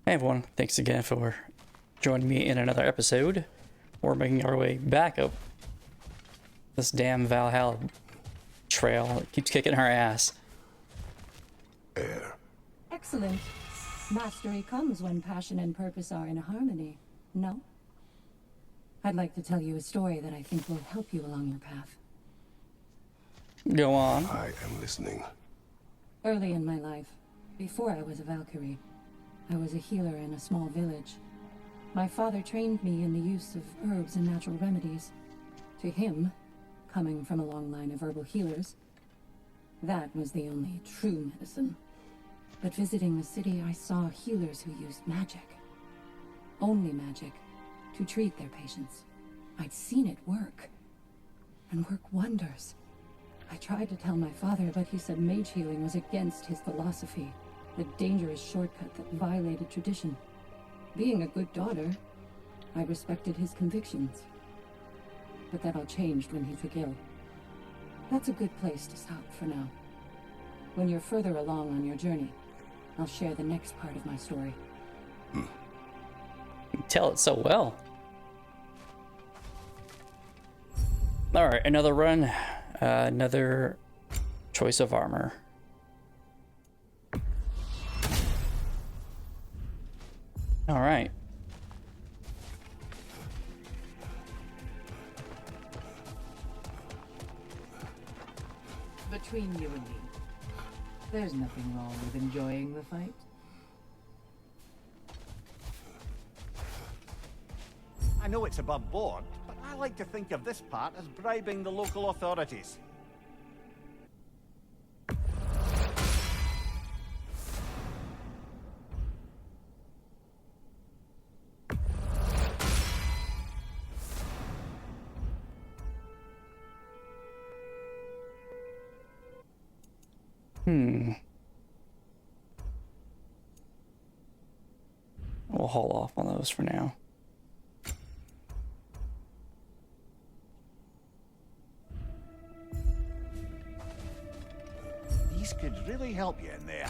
Hey everyone, thanks again for joining me in another episode. We're making our way back up this damn Valhalla trail. It keeps kicking our ass. Air. Excellent. Mastery comes when passion and purpose are in harmony, no? I'd like to tell you a story that I think will help you along your path. Go on. I am listening. Early in my life, before I was a Valkyrie, I was a healer in a small village. My father trained me in the use of herbs and natural remedies. To him, coming from a long line of herbal healers, that was the only true medicine. But visiting the city, I saw healers who used magic. Only magic, to treat their patients. I'd seen it work, and work wonders. I tried to tell my father, but he said mage healing was against his philosophy, a dangerous shortcut that violated tradition. Being a good daughter, I respected his convictions. But that all changed when he took ill. That's a good place to stop for now. When you're further along on your journey, I'll share the next part of my story. You tell it so well. Alright, another run. Another choice of armor. Alright. Between you and me, there's nothing wrong with enjoying the fight. I know it's above board, but I like to think of this part as bribing the local authorities. We'll haul off on those for now. These could really help you in there.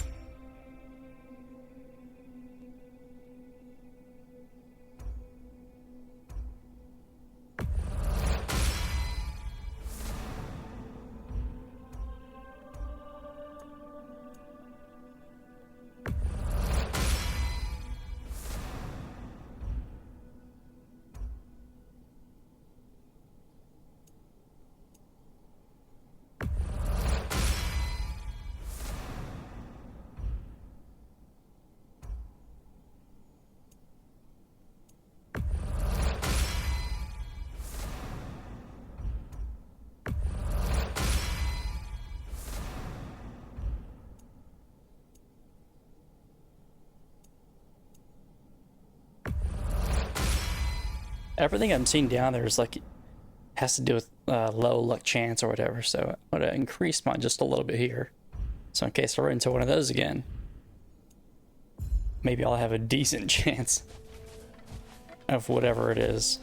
Everything I'm seeing down there is like has to do with low luck chance or whatever, so I'm gonna increase mine just a little bit here, so in case I run into one of those again, maybe I'll have a decent chance of whatever it is.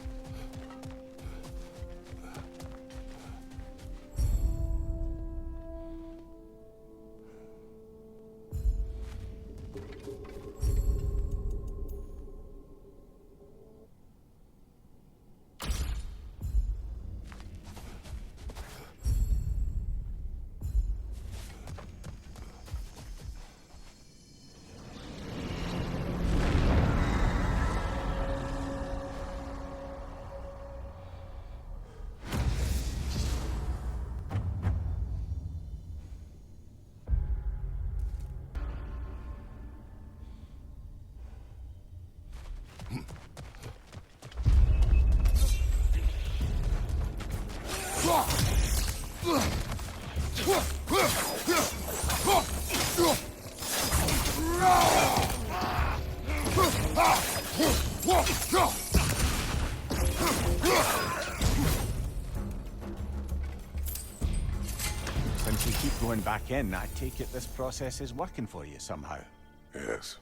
Since we keep going back in, I take it this process is working for you somehow. Yes.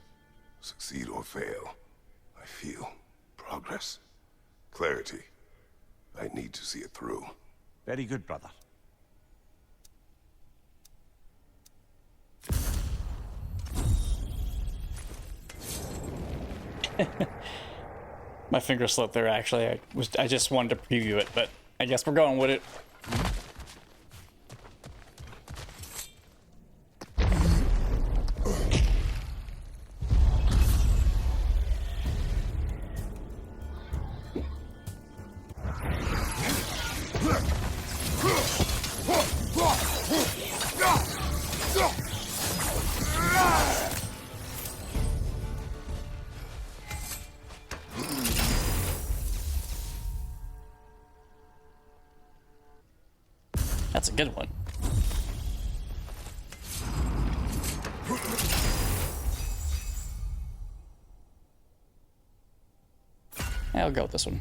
Succeed or fail. I feel progress. Clarity. I need to see it through. Very good, brother. My finger slipped there, actually. I just wanted to preview it, but I guess we're going with it. That's a good one. I'll go with this one.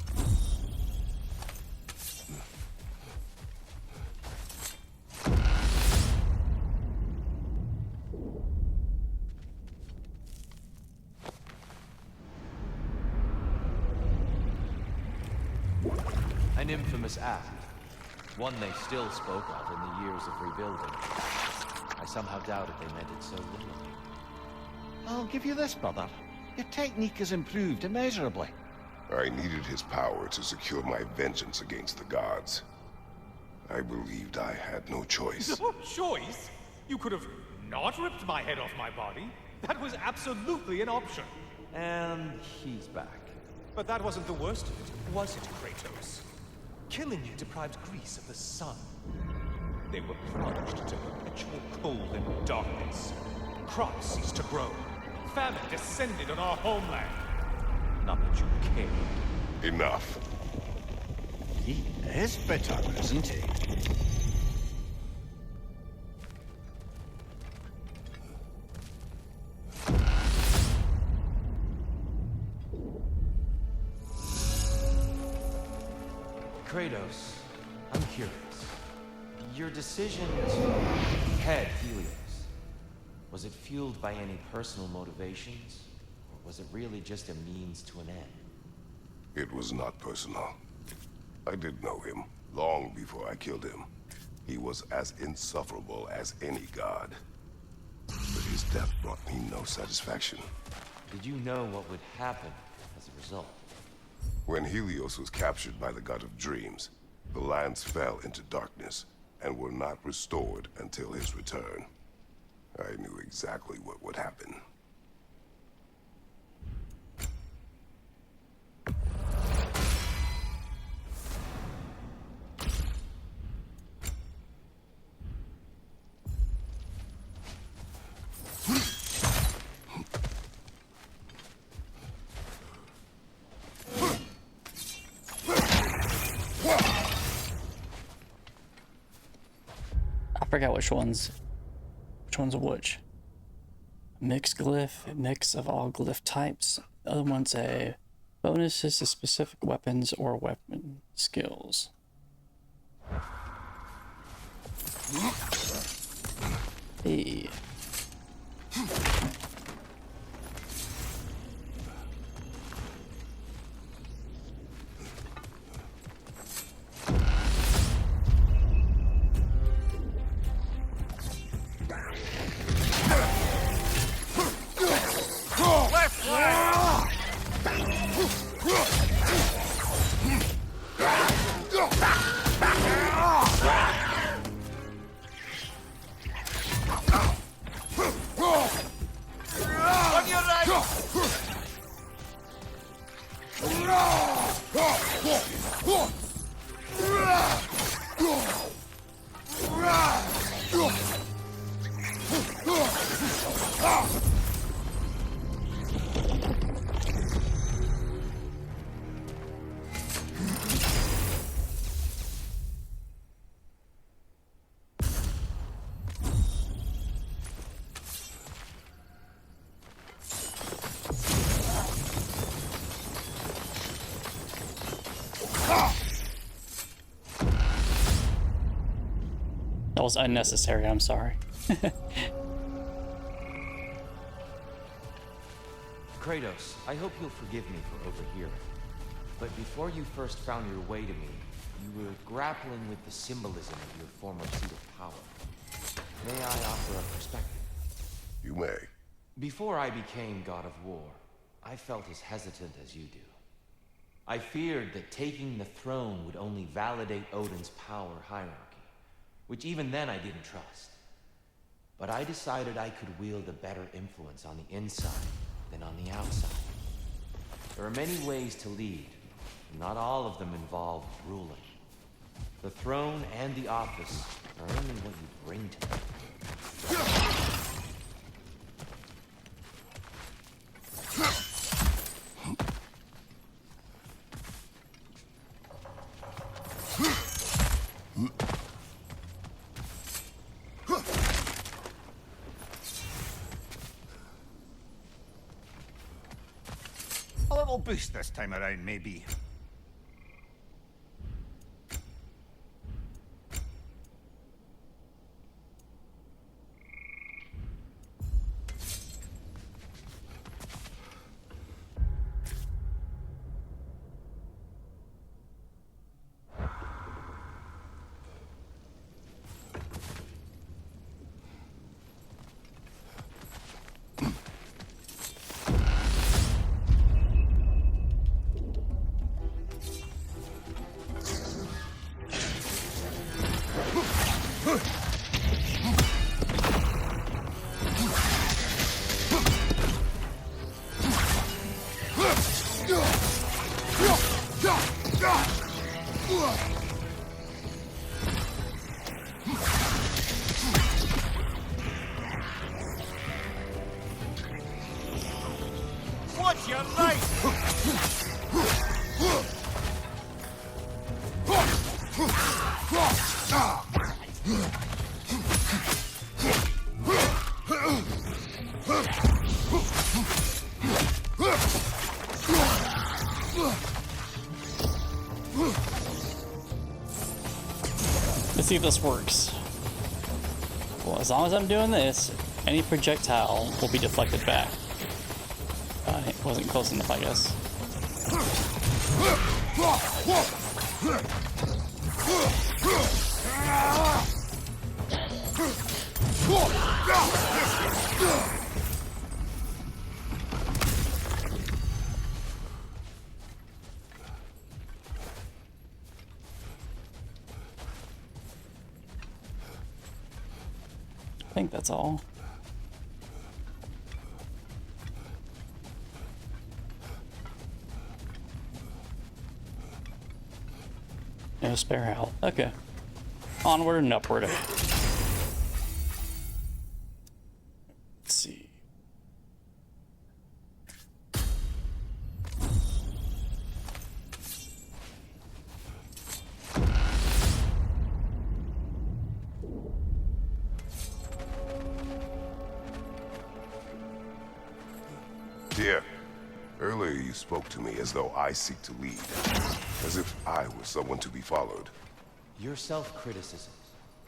An infamous act. One they still spoke of in the years of rebuilding. I somehow doubted they meant it so literally. I'll give you this, brother. Your technique has improved immeasurably. I needed his power to secure my vengeance against the gods. I believed I had no choice. No choice? You could have not ripped my head off my body. That was absolutely an option. And he's back. But that wasn't the worst of it, was it, Kratos? Killing you deprived Greece of the sun. They were plunged into perpetual cold and darkness. Crops ceased to grow. Famine descended on our homeland. Not that you cared. Enough. He is bitter, isn't he? Kratos, I'm curious. Your decision to head Helios, was it fueled by any personal motivations? Or was it really just a means to an end? It was not personal. I did know him, long before I killed him. He was as insufferable as any god. But his death brought me no satisfaction. Did you know what would happen as a result? When Helios was captured by the god of dreams, the lands fell into darkness and were not restored until his return. I knew exactly what would happen. I forgot which one's which. Mixed glyph, a mix of all glyph types. The other one's a bonuses to specific weapons or weapon skills. Hey. That was unnecessary, I'm sorry. Kratos, I hope you'll forgive me for overhearing. But before you first found your way to me, you were grappling with the symbolism of your former seat of power. May I offer a perspective? You may. Before I became God of War, I felt as hesitant as you do. I feared that taking the throne would only validate Odin's power hierarchy, which even then I didn't trust. But I decided I could wield a better influence on the inside than on the outside. There are many ways to lead, and not all of them involve ruling. The throne and the office are only what you bring to it. A little boost this time around, maybe. Watch your right! Let's see if this works. Well, as long as I'm doing this, any projectile will be deflected back. It wasn't close enough, I guess. I think that's all. No spare health. Okay. Onward and upward. Let's see. Dear, earlier you spoke to me as though I seek to lead, as if I were someone to be followed. Your self-criticisms,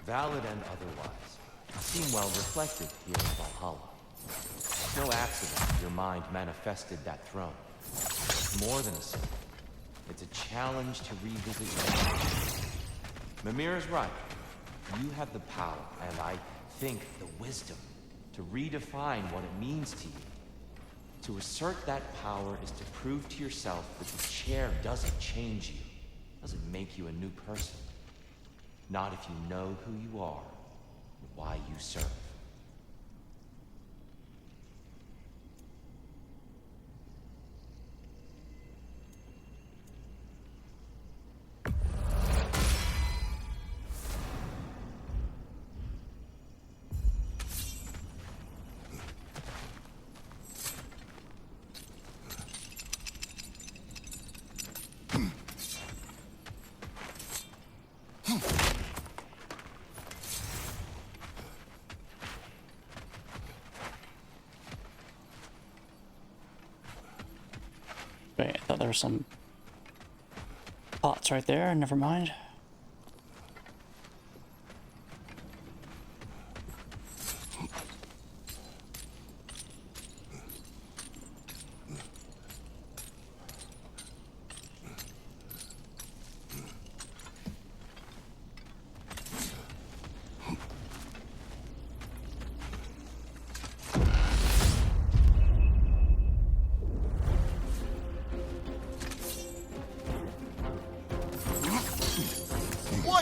valid and otherwise, seem well reflected here in Valhalla. It's no accident your mind manifested that throne. It's more than a symbol. It's a challenge to revisit your life. Mimir is right. You have the power, and I think the wisdom, to redefine what it means to you. To assert that power is to prove to yourself that the chair doesn't change you, doesn't make you a new person. Not if you know who you are and why you serve. Wait, I thought there were some pots right there. Never mind.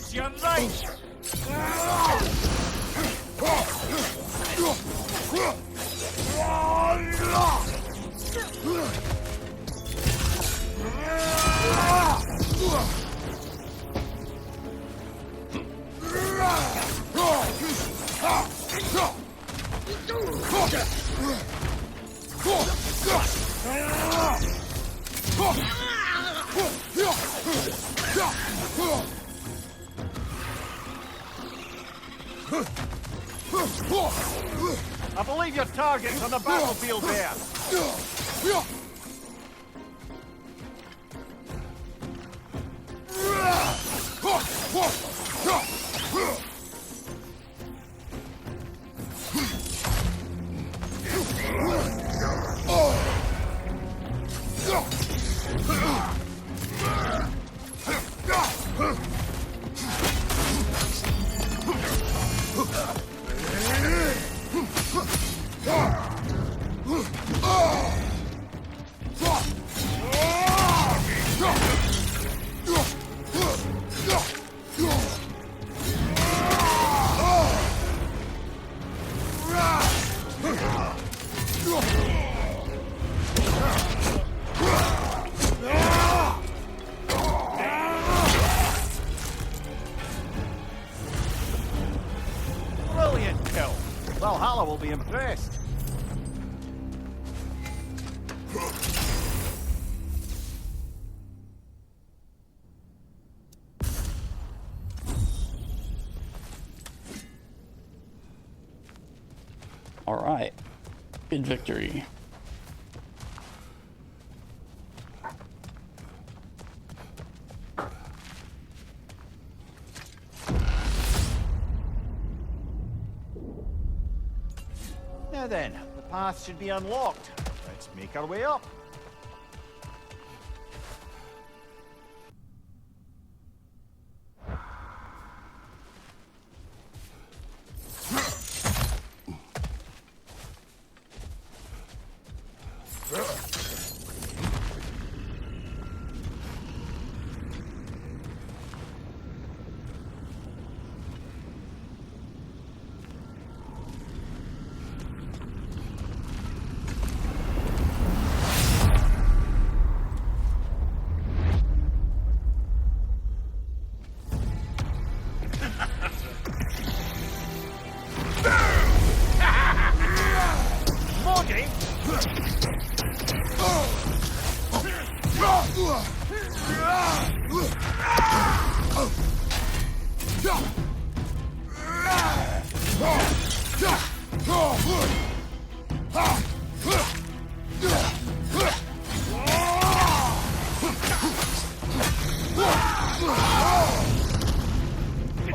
Serves you right! I believe your target's on the battlefield there. Brilliant kill. Valhalla will be impressed. All right, good victory. Now then, the path should be unlocked. Let's make our way up.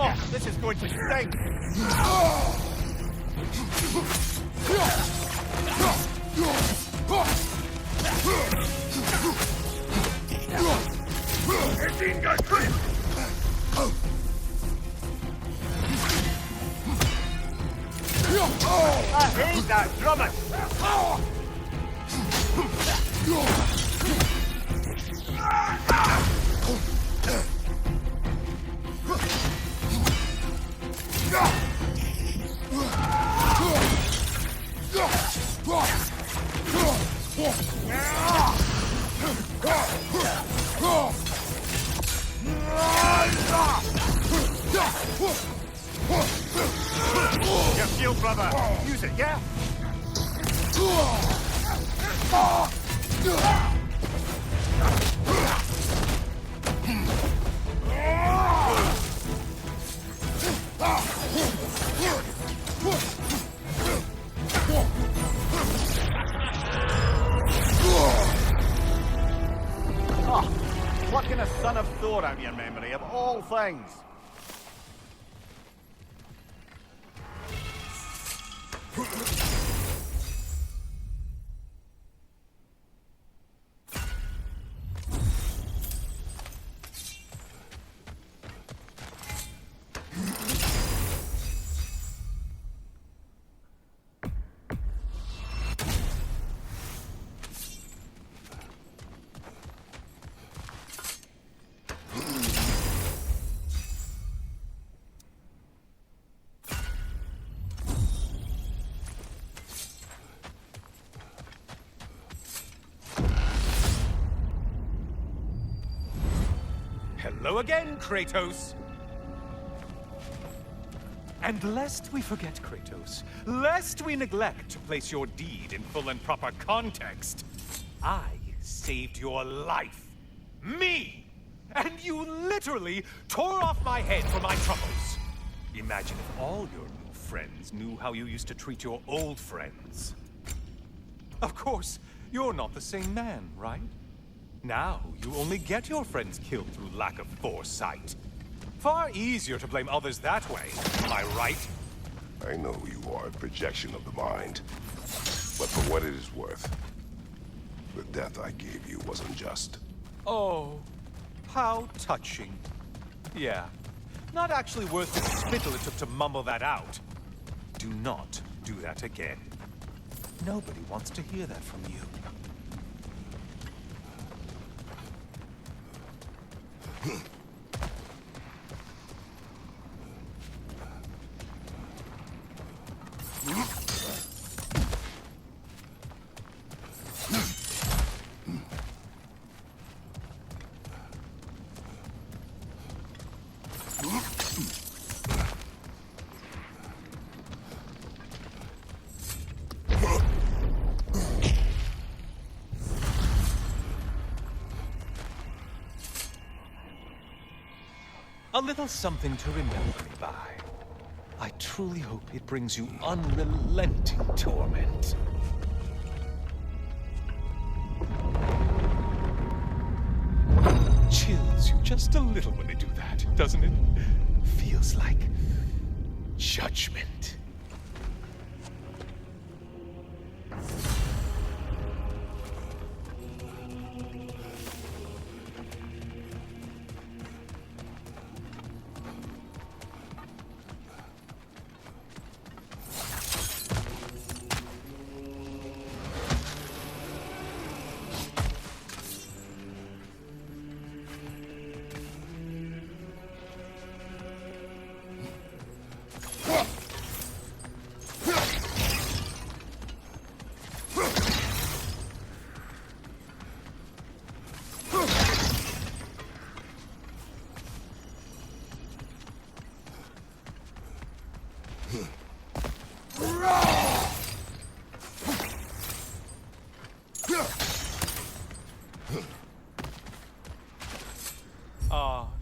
Oh, this is going to stink. I hate that drumming. Your shield, brother. Use it, yeah? Oh, plucking a son of Thor out of your memory, of all things. Hello again, Kratos. And lest we forget, Kratos, lest we neglect to place your deed in full and proper context, I saved your life. Me! And you literally tore off my head for my troubles. Imagine if all your new friends knew how you used to treat your old friends. Of course, you're not the same man, right? Now, you only get your friends killed through lack of foresight. Far easier to blame others that way, am I right? I know you are a projection of the mind, but for what it is worth, the death I gave you was unjust. Oh, how touching. Yeah, not actually worth the spittle it took to mumble that out. Do not do that again. Nobody wants to hear that from you. A little something to remember me by. I truly hope it brings you unrelenting torment. Chills you just a little when they do that, doesn't it? Feels like judgment.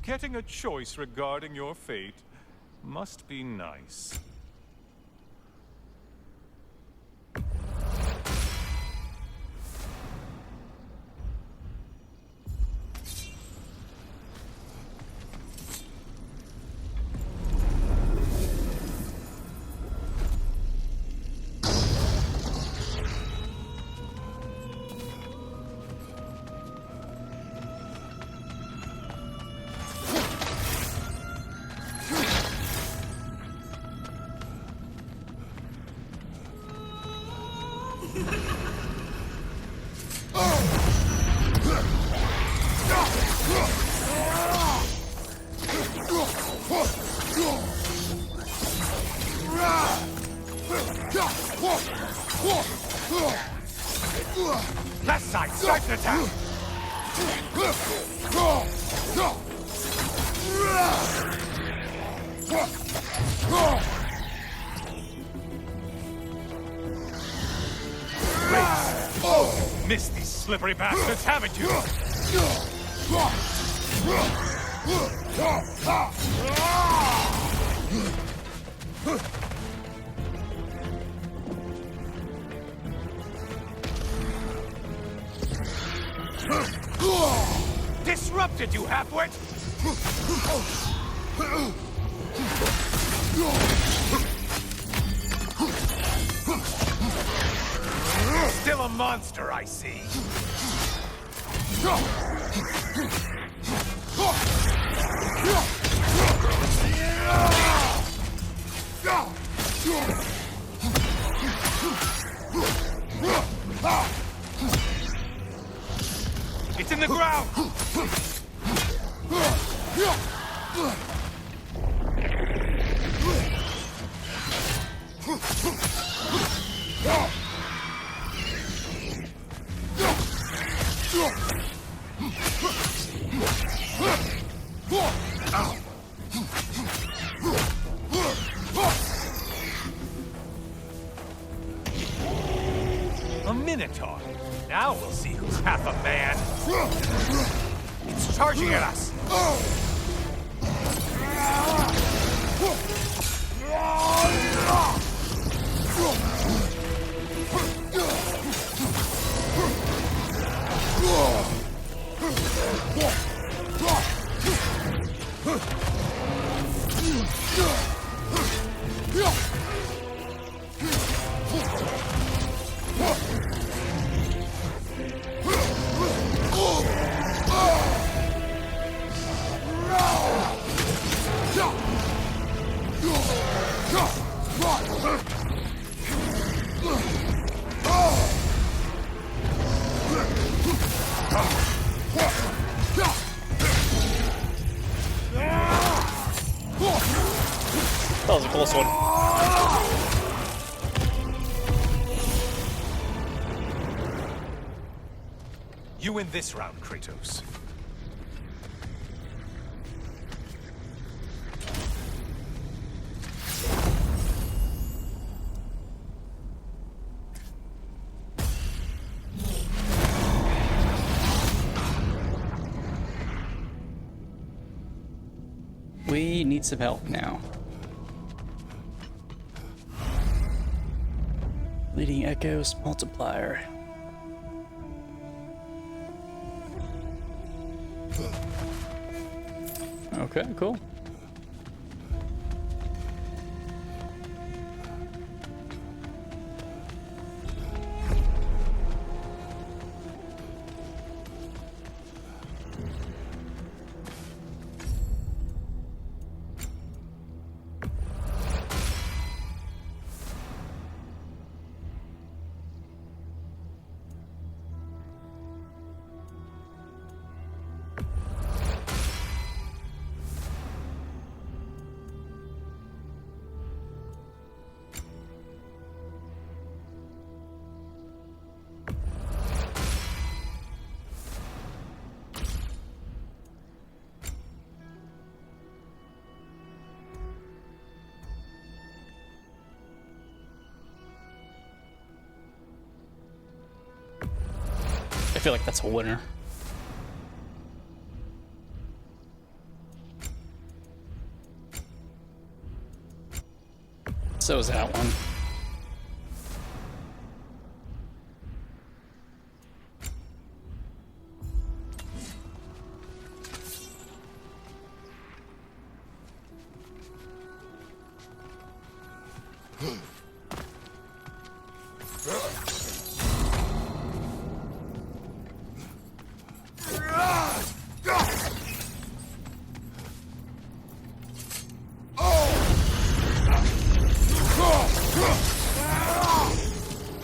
Getting a choice regarding your fate must be nice. Left side, start an attack! Oh, missed these slippery bastards, haven't you? Disrupted, you halfwit! Still a monster, I see. It's in the ground! Now we'll see who's half a man. It's charging at us. That was a close one. You win this round, Kratos. We need some help now. Leading Echoes multiplier. Okay, cool. I feel like that's a winner. So is that one.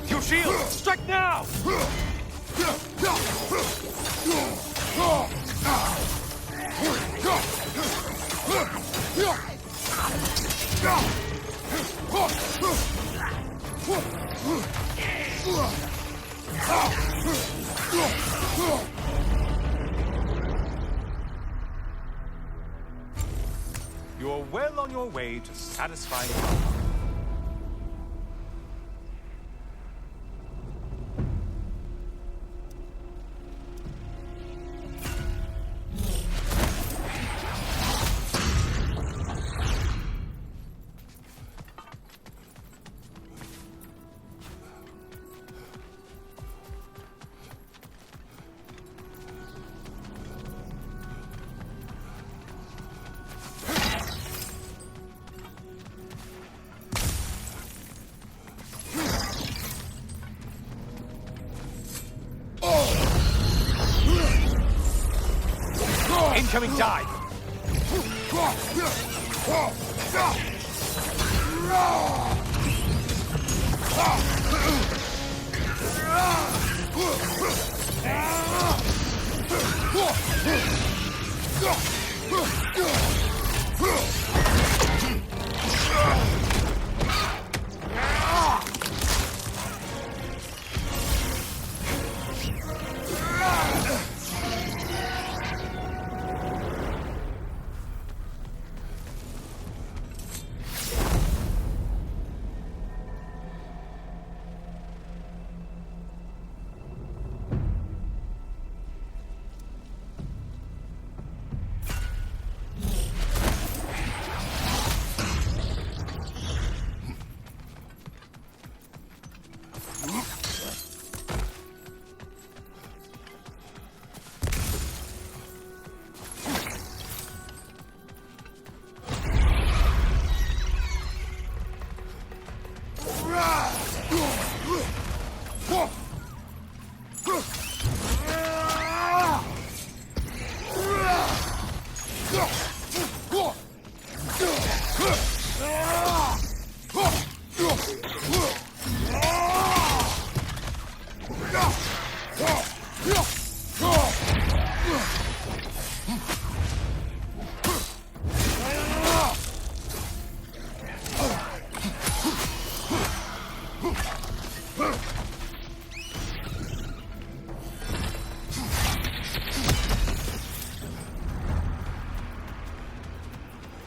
Your shield! Strike now! You're well on your way to satisfying. Incoming dive!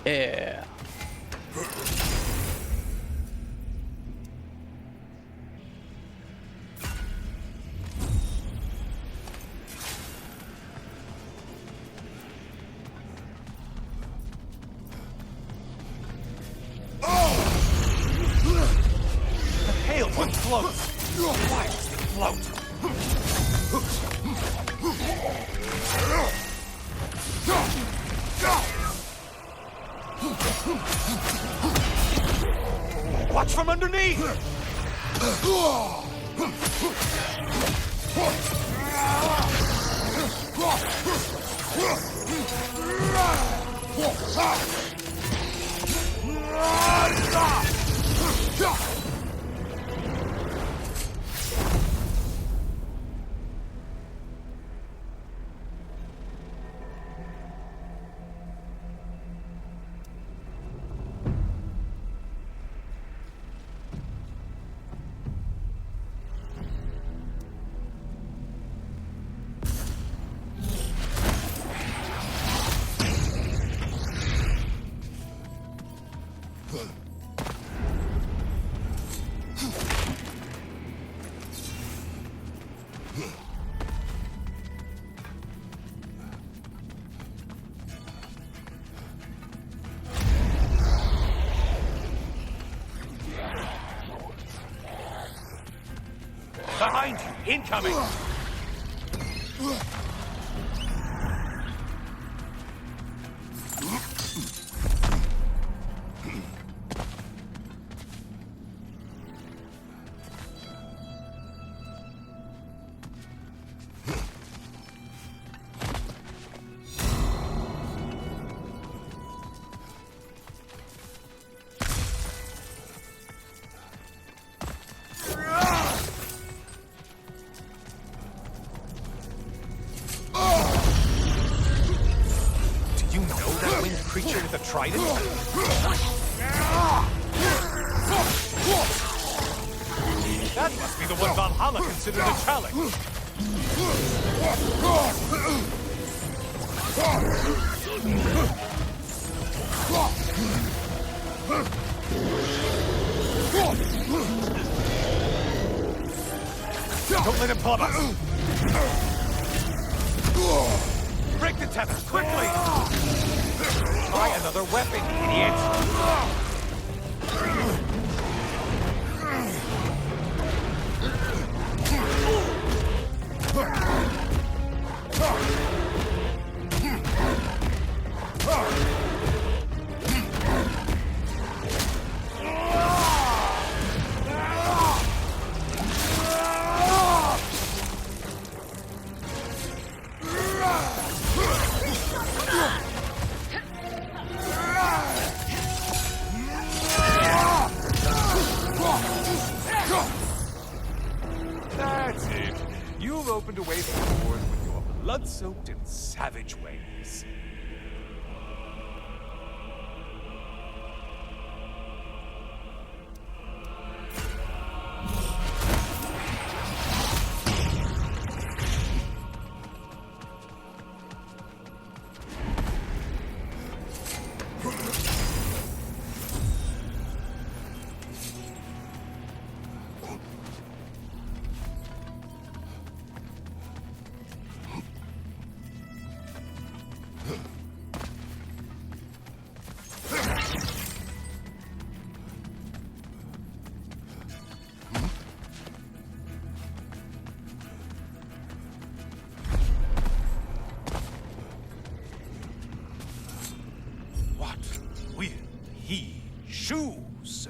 Yeah. The pale one floats. Why does it float? Watch from underneath! Behind you! Incoming! Creature to the trident? That must be the one Valhalla considered a challenge. Don't let him club us. Break the tether, quickly! Try another weapon, idiot! That's it. You've opened a way forward with your blood-soaked and savage ways. What will he choose?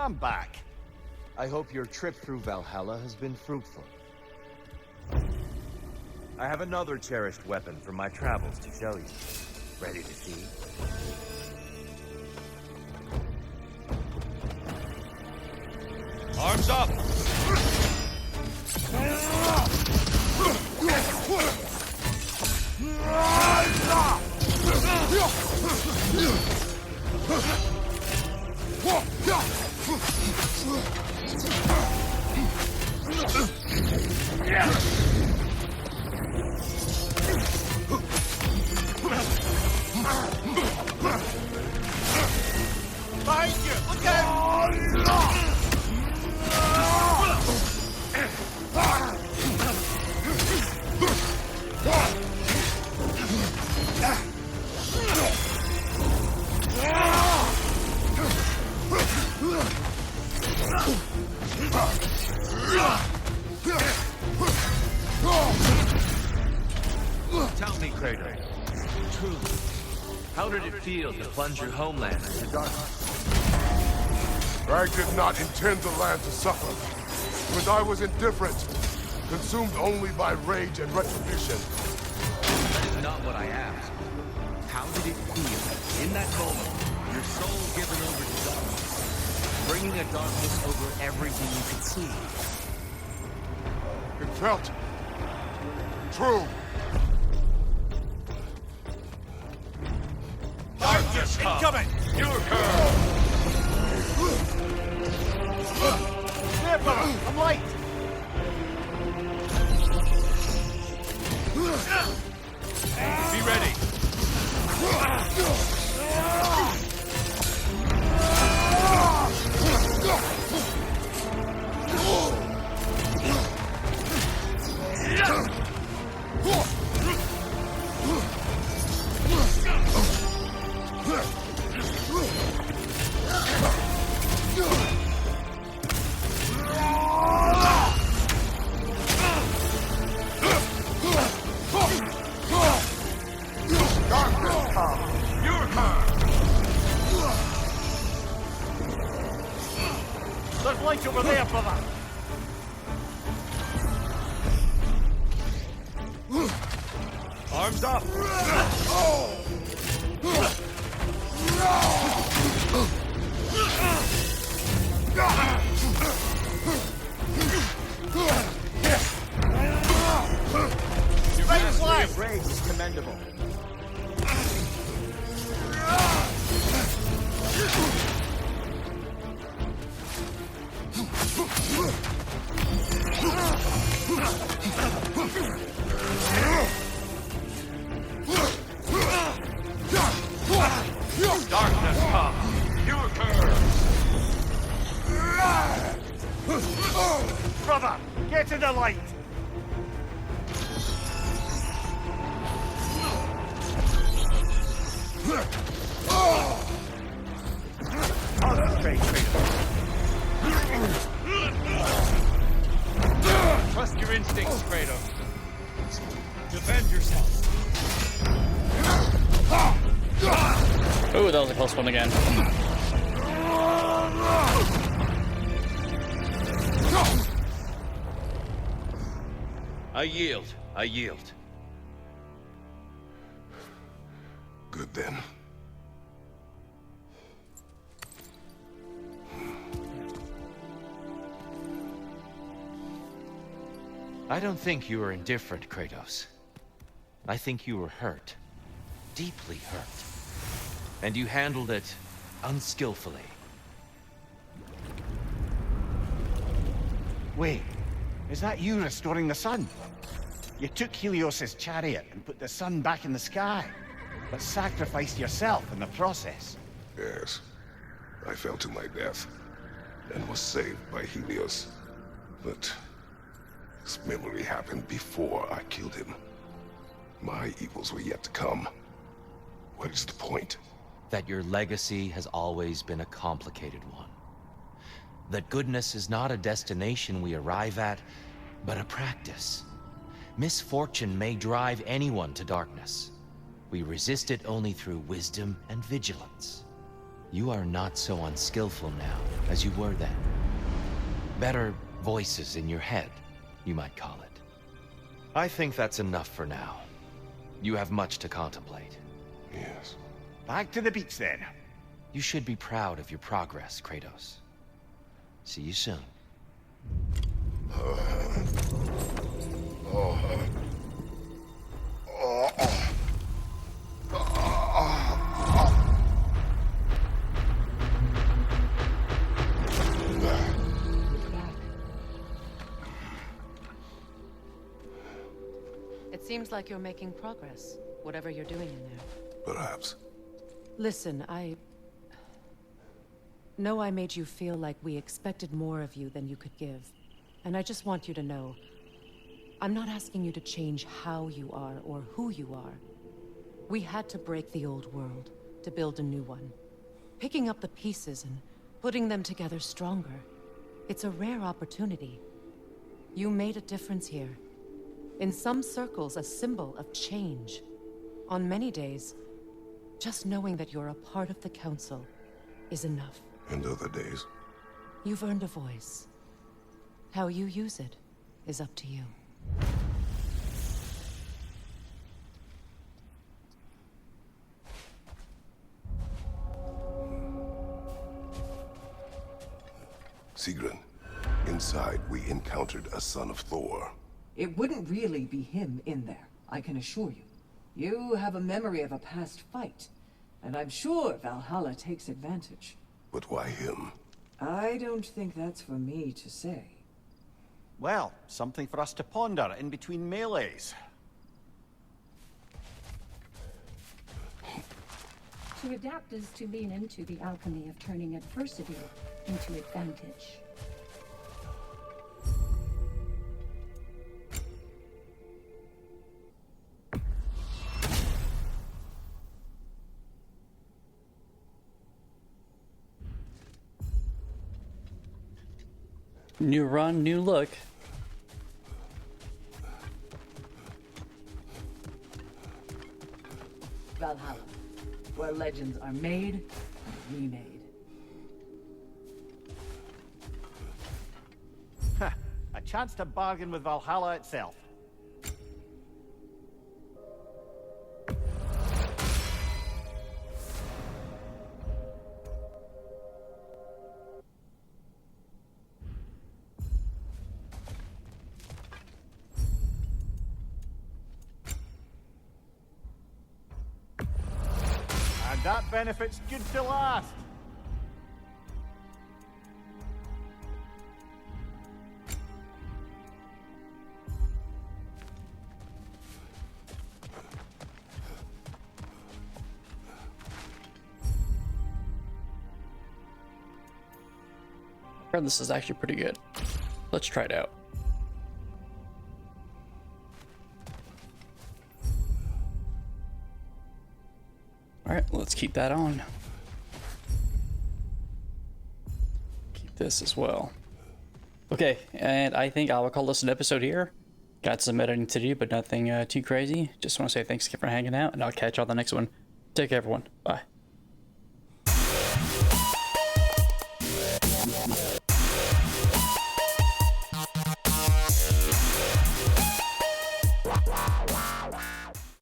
I'm back. I hope your trip through Valhalla has been fruitful. I have another cherished weapon from my travels to show you. Ready to see? Arms up! Behind you! Look out! Tell me, Kratos, truly, how did it feel to plunge your homeland into darkness? I did not intend the land to suffer, but I was indifferent, consumed only by rage and retribution. That is not what I asked. How did it feel, in that moment, your soul given over to darkness, bringing a darkness over everything you could see? It felt true. Darkness Incoming! Your curve! There, brother! I'm light! Be ready! There's light over there, brother! Arms up! Your mastery of Rage is commendable. Darkness come! Your curve! Brother, get in the light! Concentrate, Kratos. Trust your instincts, Kratos. Defend yourself. Oh, that was a close one again. I yield. I yield. Good then. I don't think you were indifferent, Kratos. I think you were hurt. Deeply hurt. And you handled it unskillfully. Wait, is that you restoring the sun? You took Helios's chariot and put the sun back in the sky, but sacrificed yourself in the process. Yes. I fell to my death, and was saved by Helios. But this memory happened before I killed him. My evils were yet to come. What is the point? That your legacy has always been a complicated one. That goodness is not a destination we arrive at, but a practice. Misfortune may drive anyone to darkness. We resist it only through wisdom and vigilance. You are not so unskillful now as you were then. Better voices in your head, you might call it. I think that's enough for now. You have much to contemplate. Yes. Back to the beach then. You should be proud of your progress, Kratos. See you soon. It seems like you're making progress, whatever you're doing in there. Perhaps. Listen, I know I made you feel like we expected more of you than you could give. And I just want you to know, I'm not asking you to change how you are or who you are. We had to break the old world to build a new one. Picking up the pieces and putting them together stronger. It's a rare opportunity. You made a difference here. In some circles, a symbol of change. On many days, just knowing that you're a part of the Council is enough. And other days? You've earned a voice. How you use it is up to you. Sigrun, inside we encountered a son of Thor. It wouldn't really be him in there, I can assure you. You have a memory of a past fight, and I'm sure Valhalla takes advantage. But why him? I don't think that's for me to say. Well, something for us to ponder in between melees. To adapt is to lean into the alchemy of turning adversity into advantage. New run, new look. Valhalla, where legends are made and remade. A chance to bargain with Valhalla itself. And that benefit's good to last. I heard this is actually pretty good. Let's try it out. Alright, let's keep that on. Keep this as well. Okay, and I think I will call this an episode here. Got some editing to do, but nothing too crazy. Just want to say thanks again for hanging out, and I'll catch you on the next one. Take care, everyone. Bye.